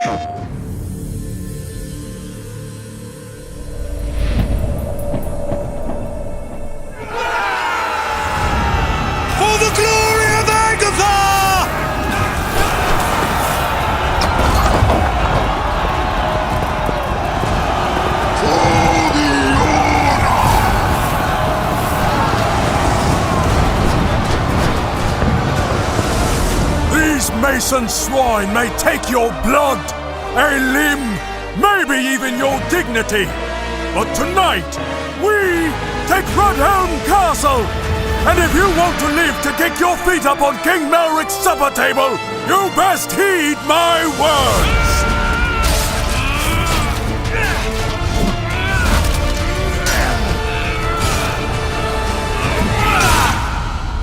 For the glory of Agatha! These mason swine may take your blood, a limb, maybe even your dignity. But tonight, we take Rudhelm Castle! And if you want to live to kick your feet up on King Melric's supper table, you best heed my words!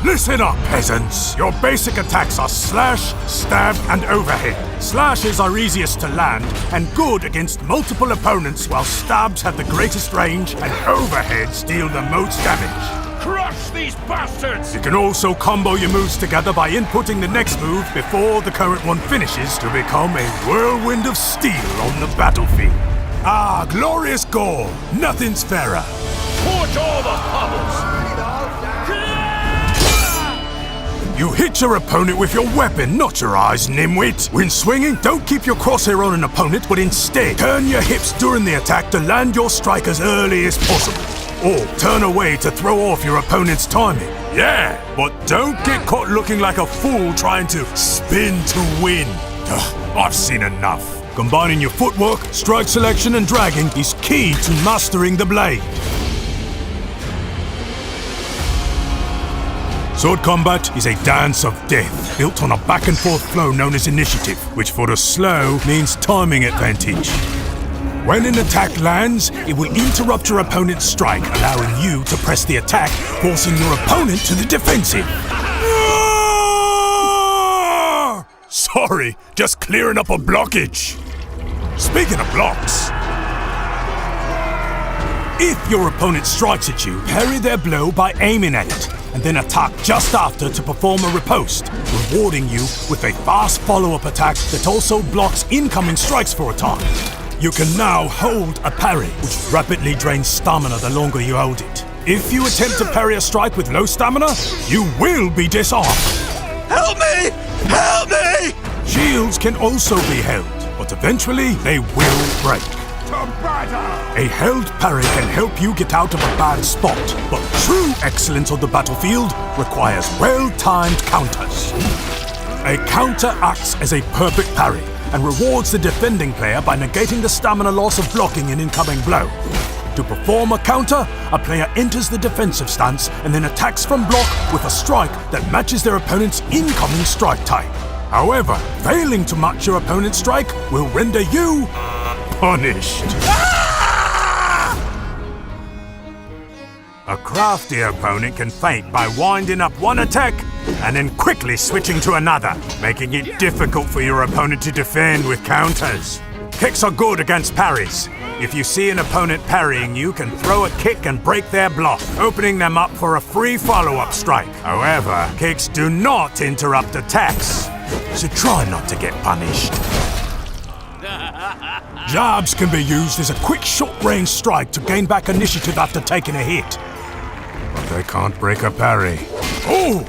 Listen up, peasants! Your basic attacks are slash, stab, and overhead. Slashes are easiest to land and good against multiple opponents, while stabs have the greatest range and overheads deal the most damage. Crush these bastards! You can also combo your moves together by inputting the next move before the current one finishes to become a whirlwind of steel on the battlefield. Ah, glorious gore! Nothing's fairer. Torch all the puddles! You hit your opponent with your weapon, not your eyes, nimwit! When swinging, don't keep your crosshair on an opponent, but instead turn your hips during the attack to land your strike as early as possible. Or turn away to throw off your opponent's timing. Yeah, but don't get caught looking like a fool trying to spin to win. Ugh, I've seen enough. Combining your footwork, strike selection, and dragging is key to mastering the blade. Sword combat is a dance of death, built on a back-and-forth flow known as initiative, which for the slow means timing advantage. When an attack lands, it will interrupt your opponent's strike, allowing you to press the attack, forcing your opponent to the defensive. Sorry, just clearing up a blockage. Speaking of blocks, if your opponent strikes at you, parry their blow by aiming at it, and then attack just after to perform a riposte, rewarding you with a fast follow-up attack that also blocks incoming strikes for a time. You can now hold a parry, which rapidly drains stamina the longer you hold it. If you attempt to parry a strike with low stamina, you will be disarmed. Help me! Help me! Shields can also be held, but eventually they will break. A held parry can help you get out of a bad spot, but true excellence on the battlefield requires well-timed counters. A counter acts as a perfect parry and rewards the defending player by negating the stamina loss of blocking an incoming blow. To perform a counter, a player enters the defensive stance and then attacks from block with a strike that matches their opponent's incoming strike type. However, failing to match your opponent's strike will render you punished. A crafty opponent can feint by winding up one attack and then quickly switching to another, making it difficult for your opponent to defend with counters. Kicks are good against parries. If you see an opponent parrying, you can throw a kick and break their block, opening them up for a free follow-up strike. However, kicks do not interrupt attacks, so try not to get punished. Jabs can be used as a quick short-range strike to gain back initiative after taking a hit. But they can't break a parry. Oh!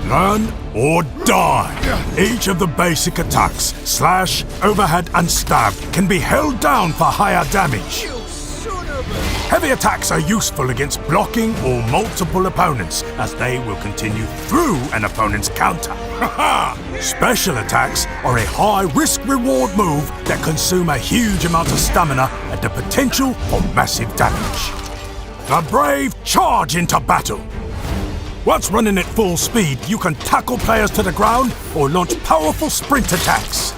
Learn or die. Each of the basic attacks, slash, overhead, and stab, can be held down for higher damage. Heavy attacks are useful against blocking or multiple opponents, as they will continue through an opponent's counter. Special attacks are a high risk-reward move that consume a huge amount of stamina and the potential for massive damage. The brave charge into battle. Once running at full speed, you can tackle players to the ground or launch powerful sprint attacks.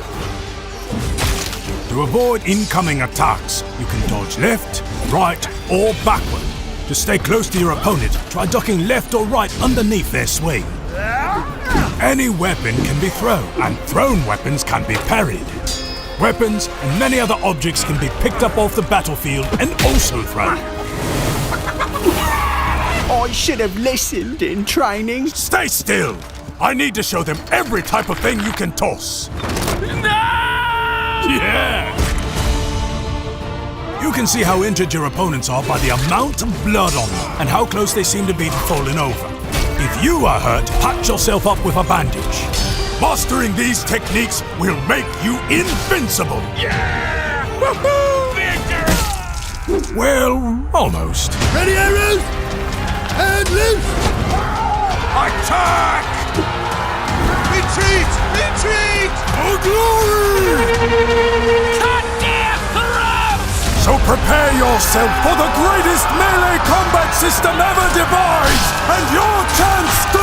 To avoid incoming attacks, you can dodge left, right, or backward. To stay close to your opponent, try ducking left or right underneath their swing. Any weapon can be thrown, and thrown weapons can be parried. Weapons and many other objects can be picked up off the battlefield and also thrown. I should have listened in training. Stay still! I need to show them every type of thing you can toss. No! Yeah! You can see how injured your opponents are by the amount of blood on them and how close they seem to be to falling over. If you are hurt, patch yourself up with a bandage. Mastering these techniques will make you invincible! Yeah! Woohoo! Victor! Well, almost. Ready, arrows? And loose! Attack! Retreat! Retreat! For glory! Goddamn throats! So prepare yourself for the greatest melee combat system ever devised, and your chance starts